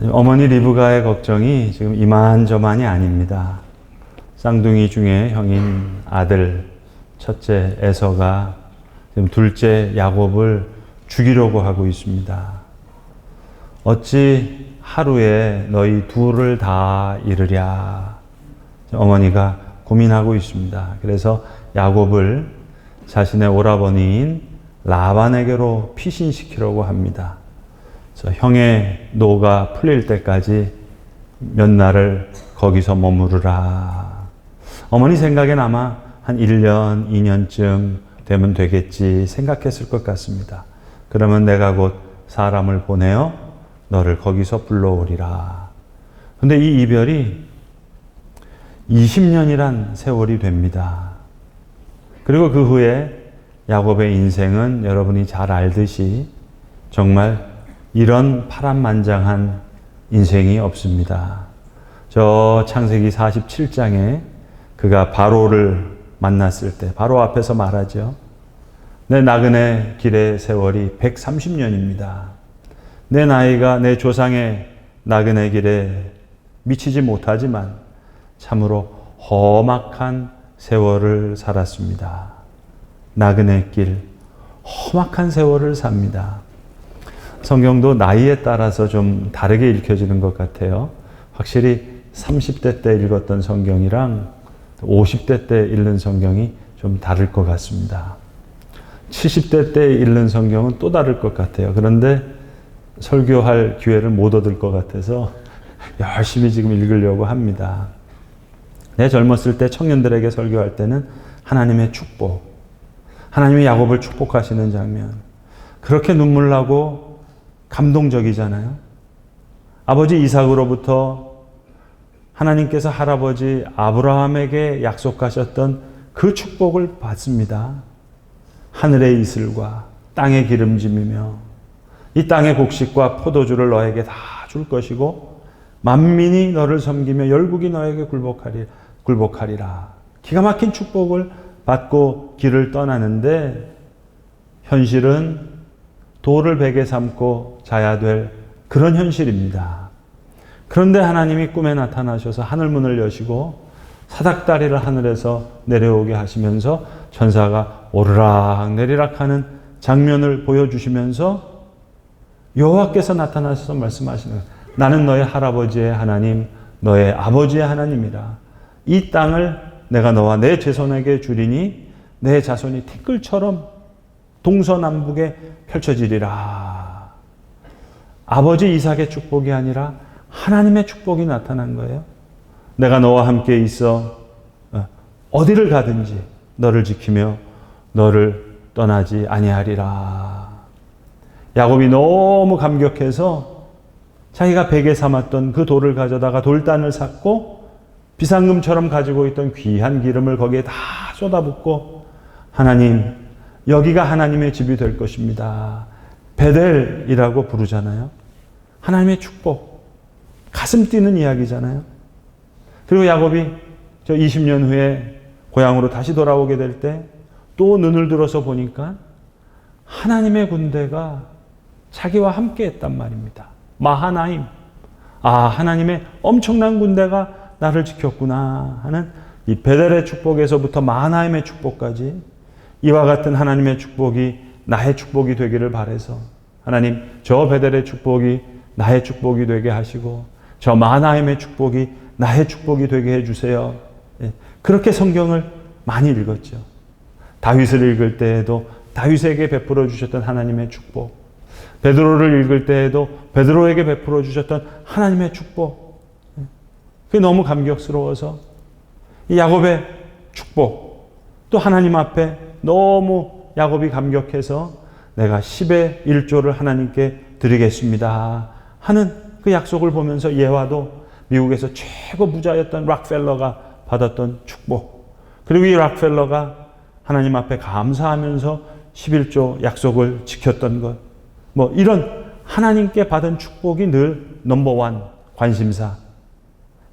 어머니 리브가의 걱정이 지금 이만저만이 아닙니다. 쌍둥이 중에 형인 아들, 첫째 에서가 지금 둘째 야곱을 죽이려고 하고 있습니다. 어찌 하루에 너희 둘을 다 잃으랴. 어머니가 고민하고 있습니다. 그래서 야곱을 자신의 오라버니인 라반에게로 피신시키려고 합니다. 형의 노가 풀릴 때까지 몇 날을 거기서 머무르라. 어머니 생각엔 아마 한 1년, 2년쯤 되면 되겠지 생각했을 것 같습니다. 그러면 내가 곧 사람을 보내어 너를 거기서 불러오리라. 근데 이 이별이 20년이란 세월이 됩니다. 그리고 그 후에 야곱의 인생은 여러분이 잘 알듯이 정말 이런 파란만장한 인생이 없습니다. 저 창세기 47장에 그가 바로를 만났을 때 바로 앞에서 말하죠. 내 나그네 길의 세월이 130년입니다. 내 나이가 내 조상의 나그네 길에 미치지 못하지만 참으로 험악한 세월을 살았습니다. 나그네 길, 험악한 세월을 삽니다. 성경도 나이에 따라서 좀 다르게 읽혀지는 것 같아요. 확실히 30대 때 읽었던 성경이랑 50대 때 읽는 성경이 좀 다를 것 같습니다. 70대 때 읽는 성경은 또 다를 것 같아요. 그런데 설교할 기회를 못 얻을 것 같아서 열심히 지금 읽으려고 합니다. 내 젊었을 때 청년들에게 설교할 때는 하나님의 축복, 하나님이 야곱을 축복하시는 장면, 그렇게 눈물 나고 감동적이잖아요. 아버지 이삭으로부터 하나님께서 할아버지 아브라함에게 약속하셨던 그 축복을 받습니다. 하늘의 이슬과 땅의 기름짐이며 이 땅의 곡식과 포도주를 너에게 다 줄 것이고 만민이 너를 섬기며 열국이 너에게 굴복하리라. 기가 막힌 축복을 받고 길을 떠나는데 현실은 돌을 베개 삼고 자야 될 그런 현실입니다. 그런데 하나님이 꿈에 나타나셔서 하늘문을 여시고 사닥다리를 하늘에서 내려오게 하시면서 천사가 오르락 내리락 하는 장면을 보여주시면서 여호와께서 나타나셔서 말씀하시는 거예요. 나는 너의 할아버지의 하나님, 너의 아버지의 하나님이라. 이 땅을 내가 너와 내 자손에게 주리니 내 자손이 티끌처럼 동서남북에 펼쳐지리라. 아버지 이삭의 축복이 아니라 하나님의 축복이 나타난 거예요. 내가 너와 함께 있어 어디를 가든지 너를 지키며 너를 떠나지 아니하리라. 야곱이 너무 감격해서 자기가 베개 삼았던 그 돌을 가져다가 돌단을 샀고 비상금처럼 가지고 있던 귀한 기름을 거기에 다 쏟아붓고 하나님, 여기가 하나님의 집이 될 것입니다. 베델이라고 부르잖아요. 하나님의 축복. 가슴 뛰는 이야기잖아요. 그리고 야곱이 저 20년 후에 고향으로 다시 돌아오게 될 때 또 눈을 들어서 보니까 하나님의 군대가 자기와 함께 했단 말입니다. 마하나임. 아, 하나님의 엄청난 군대가 나를 지켰구나 하는 이 베델의 축복에서부터 마하나임의 축복까지 이와 같은 하나님의 축복이 나의 축복이 되기를 바라서 하나님, 저 베델의 축복이 나의 축복이 되게 하시고 저 마하나임의 축복이 나의 축복이 되게 해주세요. 그렇게 성경을 많이 읽었죠. 다윗을 읽을 때에도 다윗에게 베풀어 주셨던 하나님의 축복, 베드로를 읽을 때에도 베드로에게 베풀어 주셨던 하나님의 축복, 그게 너무 감격스러워서 이 야곱의 축복, 또 하나님 앞에 너무 야곱이 감격해서 내가 10의 1조를 하나님께 드리겠습니다 하는 그 약속을 보면서 예화도 미국에서 최고 부자였던 락펠러가 받았던 축복, 그리고 이 락펠러가 하나님 앞에 감사하면서 11조 약속을 지켰던 것, 뭐 이런 하나님께 받은 축복이 늘 넘버원 관심사.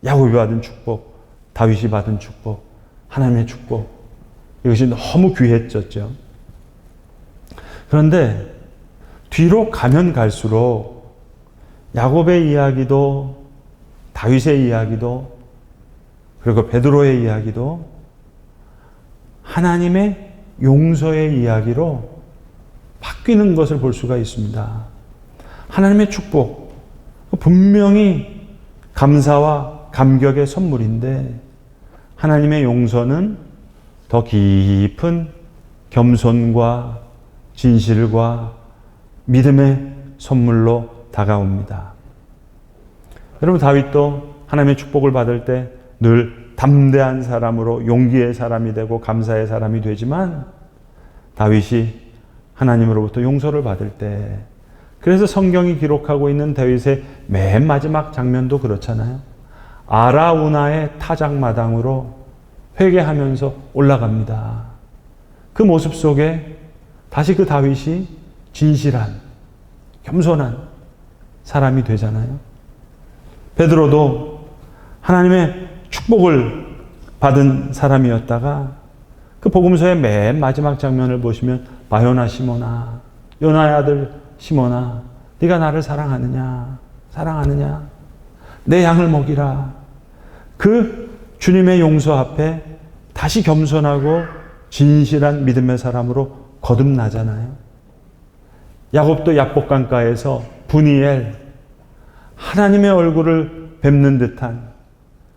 야곱이 받은 축복, 다윗이 받은 축복, 하나님의 축복, 이것이 너무 귀했었죠. 그런데 뒤로 가면 갈수록 야곱의 이야기도 다윗의 이야기도 그리고 베드로의 이야기도 하나님의 용서의 이야기로 바뀌는 것을 볼 수가 있습니다. 하나님의 축복, 분명히 감사와 감격의 선물인데 하나님의 용서는 더 깊은 겸손과 진실과 믿음의 선물로 다가옵니다. 여러분, 다윗도 하나님의 축복을 받을 때 늘 담대한 사람으로 용기의 사람이 되고 감사의 사람이 되지만 다윗이 하나님으로부터 용서를 받을 때, 그래서 성경이 기록하고 있는 다윗의 맨 마지막 장면도 그렇잖아요. 아라우나의 타작마당으로 회개하면서 올라갑니다. 그 모습 속에 다시 그 다윗이 진실한, 겸손한 사람이 되잖아요. 베드로도 하나님의 축복을 받은 사람이었다가 그 복음서의 맨 마지막 장면을 보시면 바요나 시몬아, 요나의 아들 시몬아, 네가 나를 사랑하느냐? 내 양을 먹이라. 그 주님의 용서 앞에 다시 겸손하고 진실한 믿음의 사람으로 거듭나잖아요. 야곱도 약복강가에서 분이엘, 하나님의 얼굴을 뵙는 듯한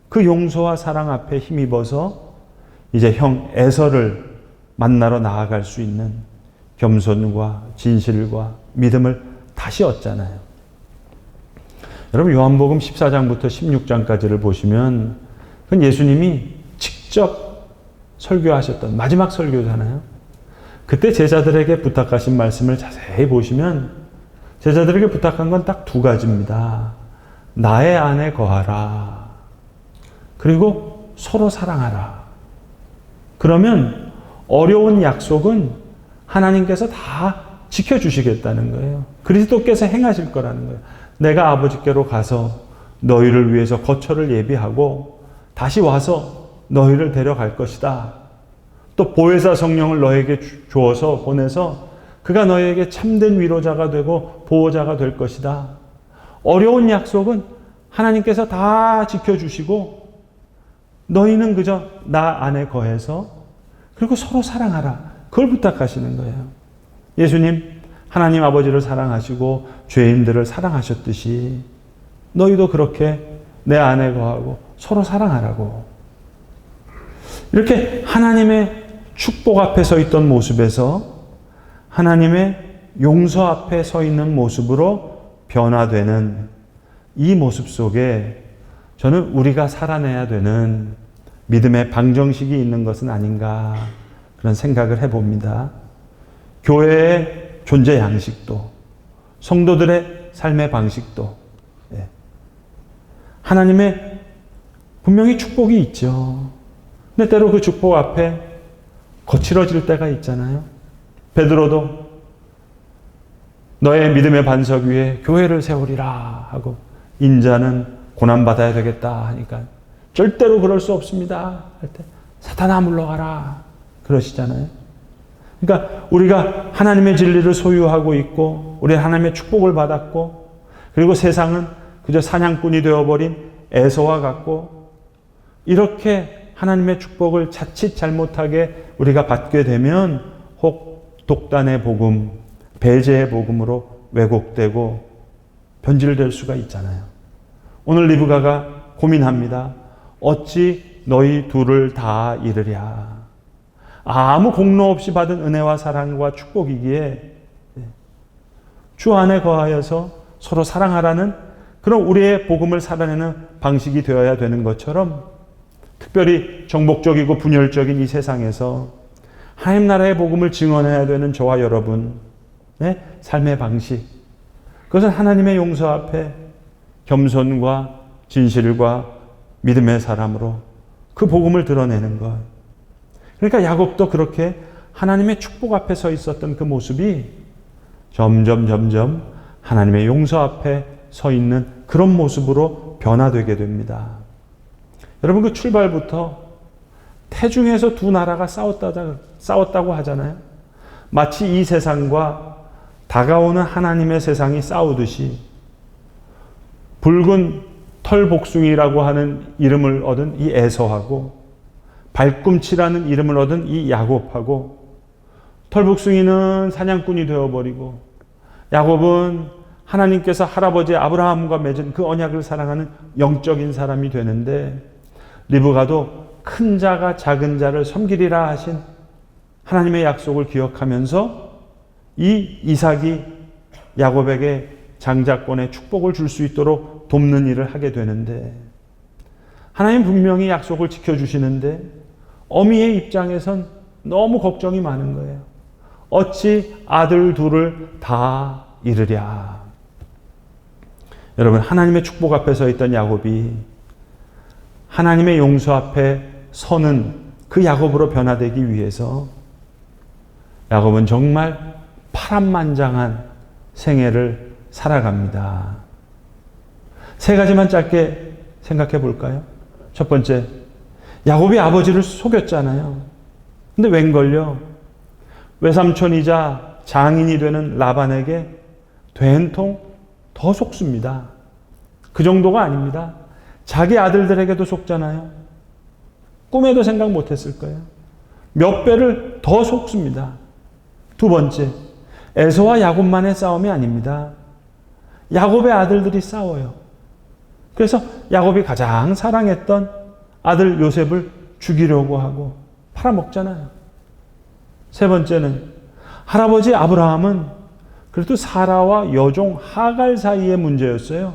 그 용서와 사랑 앞에 힘입어서 이제 형 에서를 만나러 나아갈 수 있는 겸손과 진실과 믿음을 다시 얻잖아요. 여러분, 요한복음 14장부터 16장까지를 보시면 그건 예수님이 직접 설교하셨던 마지막 설교잖아요. 그때 제자들에게 부탁하신 말씀을 자세히 보시면 제자들에게 부탁한 건 딱 두 가지입니다. 나의 안에 거하라. 그리고 서로 사랑하라. 그러면 어려운 약속은 하나님께서 다 지켜주시겠다는 거예요. 그리스도께서 행하실 거라는 거예요. 내가 아버지께로 가서 너희를 위해서 거처를 예비하고 다시 와서 너희를 데려갈 것이다. 또 보혜사 성령을 너에게 주어서 보내서 그가 너에게 참된 위로자가 되고 보호자가 될 것이다. 어려운 약속은 하나님께서 다 지켜주시고 너희는 그저 나 안에 거해서 그리고 서로 사랑하라. 그걸 부탁하시는 거예요. 예수님, 하나님 아버지를 사랑하시고 죄인들을 사랑하셨듯이 너희도 그렇게 내 안에 거하고 서로 사랑하라고. 이렇게 하나님의 축복 앞에 서 있던 모습에서 하나님의 용서 앞에 서 있는 모습으로 변화되는 이 모습 속에 저는 우리가 살아내야 되는 믿음의 방정식이 있는 것은 아닌가 그런 생각을 해봅니다. 교회의 존재 양식도, 성도들의 삶의 방식도 하나님의 분명히 축복이 있죠. 근데 때로 그 축복 앞에 거칠어질 때가 있잖아요. 베드로도 너의 믿음의 반석 위에 교회를 세우리라 하고 인자는 고난받아야 되겠다 하니까 절대로 그럴 수 없습니다 할 때 사탄아 물러가라 그러시잖아요. 그러니까 우리가 하나님의 진리를 소유하고 있고 우리는 하나님의 축복을 받았고 그리고 세상은 그저 사냥꾼이 되어버린 에서와 같고 이렇게 하나님의 축복을 자칫 잘못하게 우리가 받게 되면 혹 독단의 복음, 배제의 복음으로 왜곡되고 변질될 수가 있잖아요. 오늘 리브가가 고민합니다. 어찌 너희 둘을 다 잃으랴. 아무 공로 없이 받은 은혜와 사랑과 축복이기에 주 안에 거하여서 서로 사랑하라는 그런 우리의 복음을 살아내는 방식이 되어야 되는 것처럼 특별히 정복적이고 분열적인 이 세상에서 하나님 나라의 복음을 증언해야 되는 저와 여러분의 삶의 방식, 그것은 하나님의 용서 앞에 겸손과 진실과 믿음의 사람으로 그 복음을 드러내는 것. 그러니까 야곱도 그렇게 하나님의 축복 앞에 서 있었던 그 모습이 점점 하나님의 용서 앞에 서 있는 그런 모습으로 변화되게 됩니다. 여러분, 그 출발부터 태중에서 두 나라가 싸웠다고 하잖아요. 마치 이 세상과 다가오는 하나님의 세상이 싸우듯이 붉은 털복숭이라고 하는 이름을 얻은 이 에서하고 발꿈치라는 이름을 얻은 이 야곱하고 털복숭이는 사냥꾼이 되어버리고 야곱은 하나님께서 할아버지 아브라함과 맺은 그 언약을 사랑하는 영적인 사람이 되는데 리브가도 큰 자가 작은 자를 섬기리라 하신 하나님의 약속을 기억하면서 이 이삭이 야곱에게 장자권의 축복을 줄 수 있도록 돕는 일을 하게 되는데 하나님 분명히 약속을 지켜주시는데 어미의 입장에선 너무 걱정이 많은 거예요. 어찌 아들 둘을 다 잃으랴. 여러분, 하나님의 축복 앞에 서 있던 야곱이 하나님의 용서 앞에 서는 그 야곱으로 변화되기 위해서 야곱은 정말 파란만장한 생애를 살아갑니다. 세 가지만 짧게 생각해 볼까요? 첫 번째, 야곱이 아버지를 속였잖아요. 근데 웬걸요? 외삼촌이자 장인이 되는 라반에게 된통 더 속습니다. 그 정도가 아닙니다. 자기 아들들에게도 속잖아요. 꿈에도 생각 못했을 거예요. 몇 배를 더 속습니다. 두 번째, 에서와 야곱만의 싸움이 아닙니다. 야곱의 아들들이 싸워요. 그래서 야곱이 가장 사랑했던 아들 요셉을 죽이려고 하고 팔아먹잖아요. 세 번째는 할아버지 아브라함은 그래도 사라와 여종 하갈 사이의 문제였어요.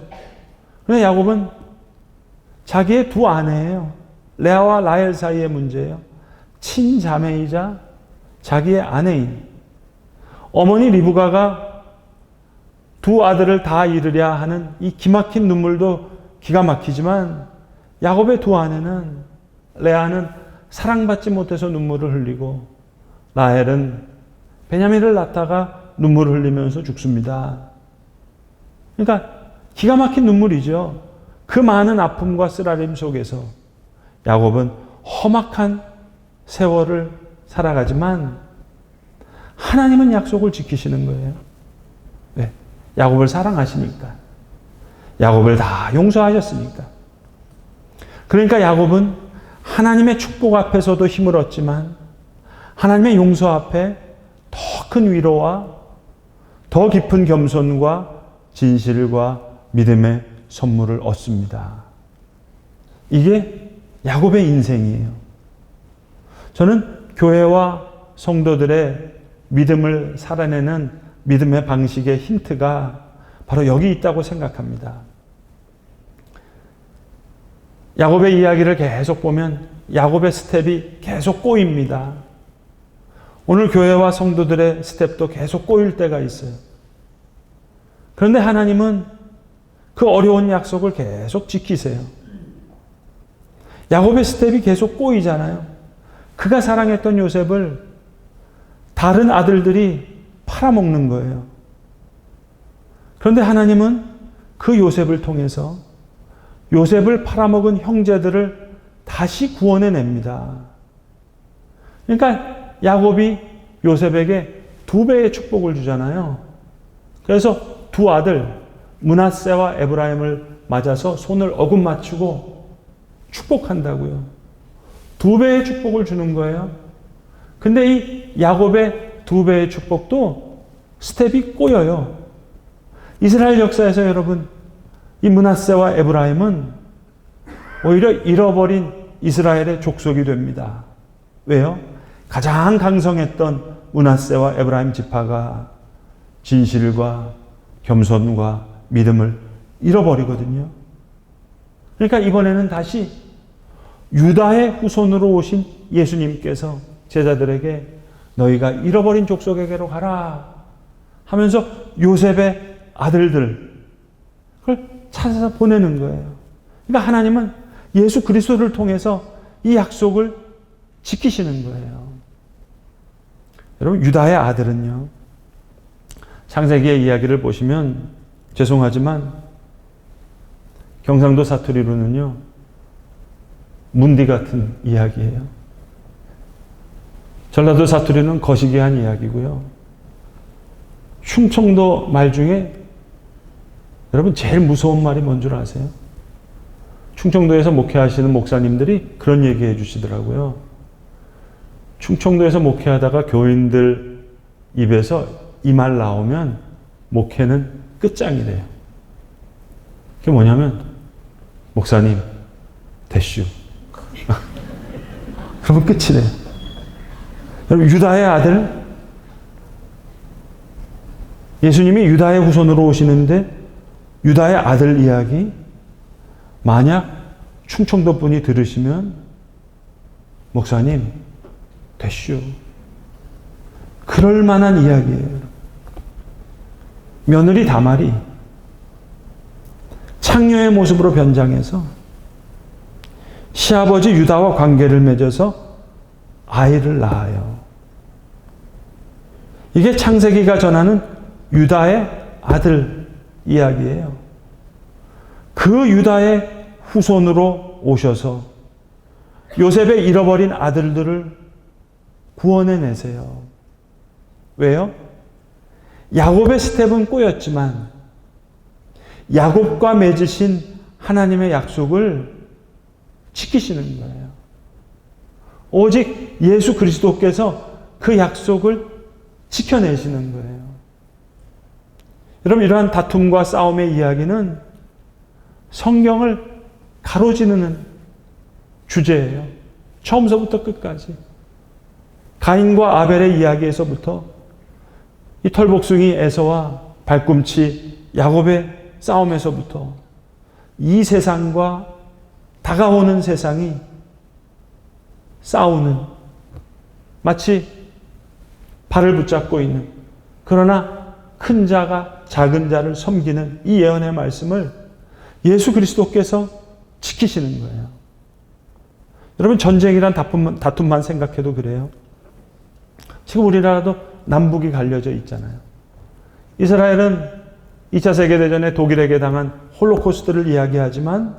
그런데 야곱은 자기의 두 아내예요. 레아와 라헬 사이의 문제예요. 친자매이자 자기의 아내인 어머니 리브가가 두 아들을 다 잃으랴 하는 이 기막힌 눈물도 기가 막히지만 야곱의 두 아내는 레아는 사랑받지 못해서 눈물을 흘리고 라헬은 베냐민을 낳다가 눈물을 흘리면서 죽습니다. 그러니까 기가 막힌 눈물이죠. 그 많은 아픔과 쓰라림 속에서 야곱은 험악한 세월을 살아가지만 하나님은 약속을 지키시는 거예요. 왜? 야곱을 사랑하시니까. 야곱을 다 용서하셨으니까. 그러니까 야곱은 하나님의 축복 앞에서도 힘을 얻지만 하나님의 용서 앞에 더 큰 위로와 더 깊은 겸손과 진실과 믿음의 선물을 얻습니다. 이게 야곱의 인생이에요. 저는 교회와 성도들의 믿음을 살아내는 믿음의 방식의 힌트가 바로 여기 있다고 생각합니다. 야곱의 이야기를 계속 보면 야곱의 스텝이 계속 꼬입니다. 오늘 교회와 성도들의 스텝도 계속 꼬일 때가 있어요. 그런데 하나님은 그 어려운 약속을 계속 지키세요. 야곱의 스텝이 계속 꼬이잖아요. 그가 사랑했던 요셉을 다른 아들들이 팔아먹는 거예요. 그런데 하나님은 그 요셉을 통해서 요셉을 팔아먹은 형제들을 다시 구원해냅니다. 그러니까 야곱이 요셉에게 2배의 축복을 주잖아요. 그래서 두 아들 므낫세와 에브라임을 맞아서 손을 어금 맞추고 축복한다고요. 2배의 축복을 주는 거예요. 근데 이 야곱의 2배의 축복도 스텝이 꼬여요. 이스라엘 역사에서 여러분, 이 므낫세와 에브라임은 오히려 잃어버린 이스라엘의 족속이 됩니다. 왜요? 가장 강성했던 므낫세와 에브라임 지파가 진실과 겸손과 믿음을 잃어버리거든요. 그러니까 이번에는 다시 유다의 후손으로 오신 예수님께서 제자들에게 너희가 잃어버린 족속에게로 가라 하면서 요셉의 아들들 그걸 찾아서 보내는 거예요. 그러니까 하나님은 예수 그리스도를 통해서 이 약속을 지키시는 거예요. 여러분, 유다의 아들은요, 창세기의 이야기를 보시면 죄송하지만 경상도 사투리로는요 문디 같은 이야기예요. 전라도 사투리는 거시기한 이야기고요. 충청도 말 중에 여러분 제일 무서운 말이 뭔 줄 아세요? 충청도에서 목회하시는 목사님들이 그런 얘기 해주시더라고요. 충청도에서 목회하다가 교인들 입에서 이 말 나오면 목회는 끝장이래요. 그게 뭐냐면 목사님 대슈. 그러면 끝이래요. 여러분 유다의 아들, 예수님이 유다의 후손으로 오시는데 유다의 아들 이야기 만약 충청도 분이 들으시면 목사님 대슈. 그럴 만한 이야기예요. 며느리 다말이 창녀의 모습으로 변장해서 시아버지 유다와 관계를 맺어서 아이를 낳아요. 이게 창세기가 전하는 유다의 아들 이야기예요. 그 유다의 후손으로 오셔서 요셉의 잃어버린 아들들을 구원해내세요. 왜요? 야곱의 스텝은 꼬였지만 야곱과 맺으신 하나님의 약속을 지키시는 거예요. 오직 예수 그리스도께서 그 약속을 지켜내시는 거예요. 여러분 이러한 다툼과 싸움의 이야기는 성경을 가로지르는 주제예요. 처음서부터 끝까지. 가인과 아벨의 이야기에서부터 이 털복숭이 에서와 발꿈치 야곱의 싸움에서부터 이 세상과 다가오는 세상이 싸우는 마치 발을 붙잡고 있는 그러나 큰 자가 작은 자를 섬기는 이 예언의 말씀을 예수 그리스도께서 지키시는 거예요. 여러분 전쟁이란 다툼만 생각해도 그래요. 지금 우리나라도 남북이 갈려져 있잖아요. 이스라엘은 2차 세계대전에 독일에게 당한 홀로코스트를 이야기하지만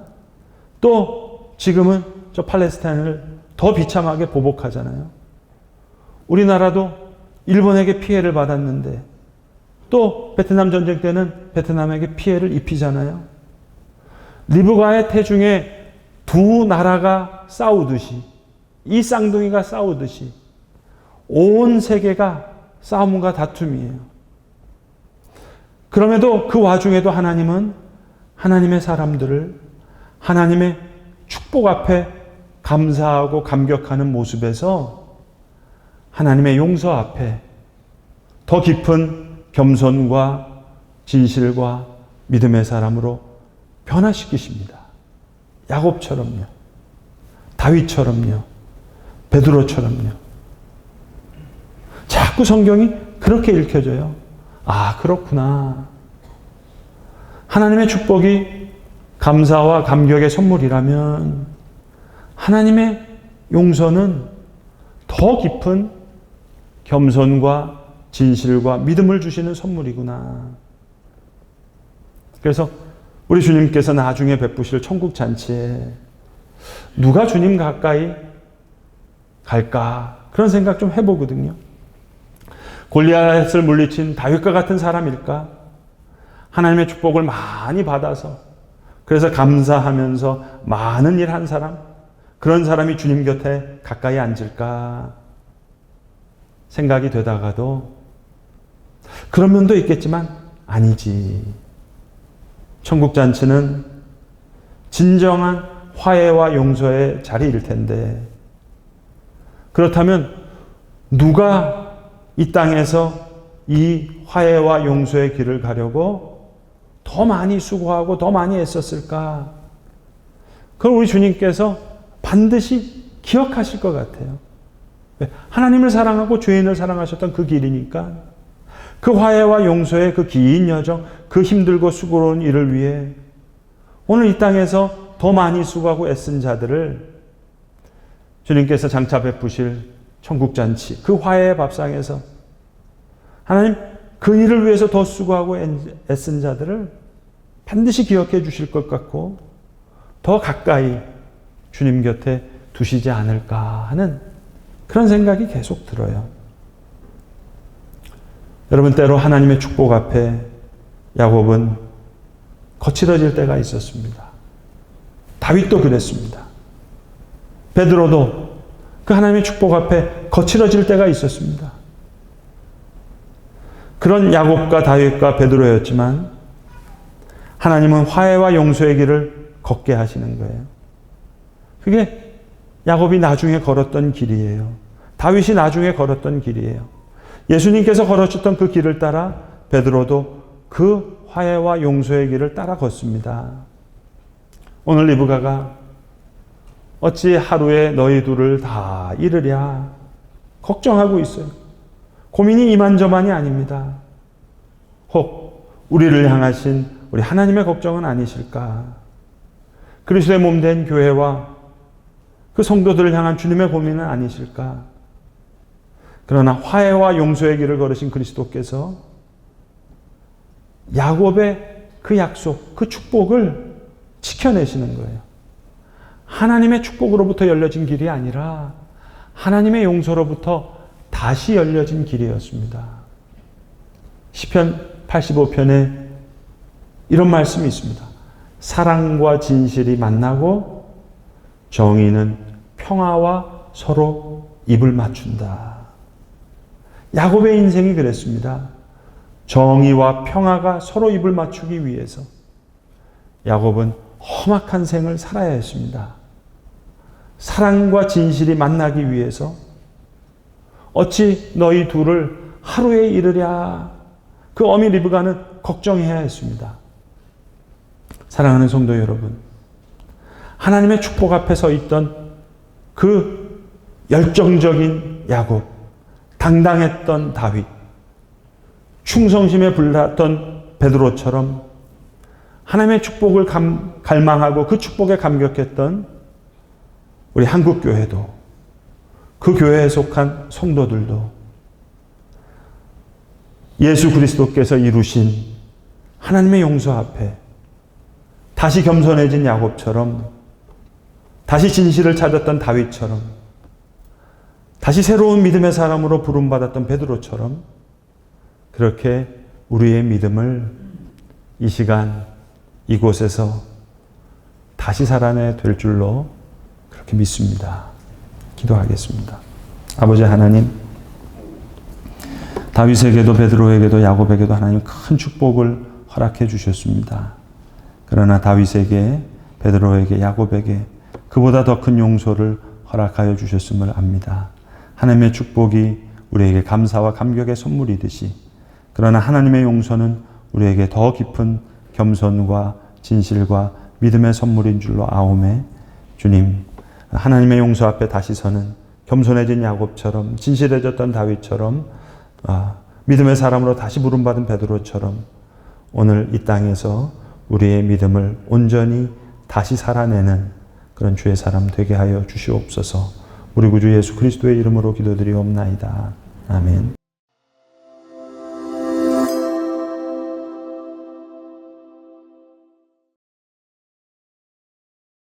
또 지금은 저 팔레스타인을 더 비참하게 보복하잖아요. 우리나라도 일본에게 피해를 받았는데 또 베트남 전쟁 때는 베트남에게 피해를 입히잖아요. 리브가의 태중에 두 나라가 싸우듯이 이 쌍둥이가 싸우듯이 온 세계가 싸움과 다툼이에요. 그럼에도 그 와중에도 하나님은 하나님의 사람들을 하나님의 축복 앞에 감사하고 감격하는 모습에서 하나님의 용서 앞에 더 깊은 겸손과 진실과 믿음의 사람으로 변화시키십니다. 야곱처럼요. 다윗처럼요. 베드로처럼요. 자꾸 성경이 그렇게 읽혀져요. 아, 그렇구나. 하나님의 축복이 감사와 감격의 선물이라면 하나님의 용서는 더 깊은 겸손과 진실과 믿음을 주시는 선물이구나. 그래서 우리 주님께서 나중에 베푸실 천국 잔치에 누가 주님 가까이 갈까? 그런 생각 좀 해보거든요. 골리앗을 물리친 다윗과 같은 사람일까? 하나님의 축복을 많이 받아서 그래서 감사하면서 많은 일 한 사람? 그런 사람이 주님 곁에 가까이 앉을까? 생각이 되다가도 그런 면도 있겠지만 아니지. 천국 잔치는 진정한 화해와 용서의 자리일 텐데 그렇다면 누가 이 땅에서 이 화해와 용서의 길을 가려고 더 많이 수고하고 더 많이 애썼을까? 그걸 우리 주님께서 반드시 기억하실 것 같아요. 하나님을 사랑하고 죄인을 사랑하셨던 그 길이니까 그 화해와 용서의 그 긴 여정, 그 힘들고 수고로운 일을 위해 오늘 이 땅에서 더 많이 수고하고 애쓴 자들을 주님께서 장차 베푸실 천국잔치, 그 화해의 밥상에서 하나님 그 일을 위해서 더 수고하고 애쓴 자들을 반드시 기억해 주실 것 같고 더 가까이 주님 곁에 두시지 않을까 하는 그런 생각이 계속 들어요. 여러분 때로 하나님의 축복 앞에 야곱은 거칠어질 때가 있었습니다. 다윗도 그랬습니다. 베드로도 그 하나님의 축복 앞에 거칠어질 때가 있었습니다. 그런 야곱과 다윗과 베드로였지만 하나님은 화해와 용서의 길을 걷게 하시는 거예요. 그게 야곱이 나중에 걸었던 길이에요. 다윗이 나중에 걸었던 길이에요. 예수님께서 걸어주셨던 그 길을 따라 베드로도 그 화해와 용서의 길을 따라 걷습니다. 오늘 리브가가 어찌 하루에 너희 둘을 다 잃으랴 걱정하고 있어요. 고민이 이만저만이 아닙니다. 혹 우리를 향하신 우리 하나님의 걱정은 아니실까? 그리스도의 몸 된 교회와 그 성도들을 향한 주님의 고민은 아니실까? 그러나 화해와 용서의 길을 걸으신 그리스도께서 야곱의 그 약속, 그 축복을 지켜내시는 거예요. 하나님의 축복으로부터 열려진 길이 아니라 하나님의 용서로부터 다시 열려진 길이었습니다. 시편 85편에 이런 말씀이 있습니다. 사랑과 진실이 만나고 정의는 평화와 서로 입을 맞춘다. 야곱의 인생이 그랬습니다. 정의와 평화가 서로 입을 맞추기 위해서 야곱은 험악한 생을 살아야 했습니다. 사랑과 진실이 만나기 위해서 어찌 너희 둘을 하루에 이르랴 그 어미 리브가는 걱정해야 했습니다. 사랑하는 성도 여러분, 하나님의 축복 앞에 서 있던 그 열정적인 야곱, 당당했던 다윗, 충성심에 불났던 베드로처럼 하나님의 축복을 갈망하고 그 축복에 감격했던 우리 한국교회도, 그 교회에 속한 성도들도 예수 그리스도께서 이루신 하나님의 용서 앞에 다시 겸손해진 야곱처럼, 다시 진실을 찾았던 다윗처럼, 다시 새로운 믿음의 사람으로 부름받았던 베드로처럼 그렇게 우리의 믿음을 이 시간 이곳에서 다시 살아내 될 줄로 그렇게 믿습니다. 기도하겠습니다. 아버지 하나님, 다윗에게도 베드로에게도 야곱에게도 하나님 큰 축복을 허락해 주셨습니다. 그러나 다윗에게, 베드로에게, 야곱에게 그보다 더 큰 용서를 허락하여 주셨음을 압니다. 하나님의 축복이 우리에게 감사와 감격의 선물이듯이, 그러나 하나님의 용서는 우리에게 더 깊은 겸손과 진실과 믿음의 선물인 줄로 아오매, 주님, 하나님의 용서 앞에 다시 서는 겸손해진 야곱처럼, 진실해졌던 다윗처럼, 믿음의 사람으로 다시 부름받은 베드로처럼 오늘 이 땅에서 우리의 믿음을 온전히 다시 살아내는 그런 주의 사람 되게 하여 주시옵소서. 우리 구주 예수 그리스도의 이름으로 기도드리옵나이다. 아멘.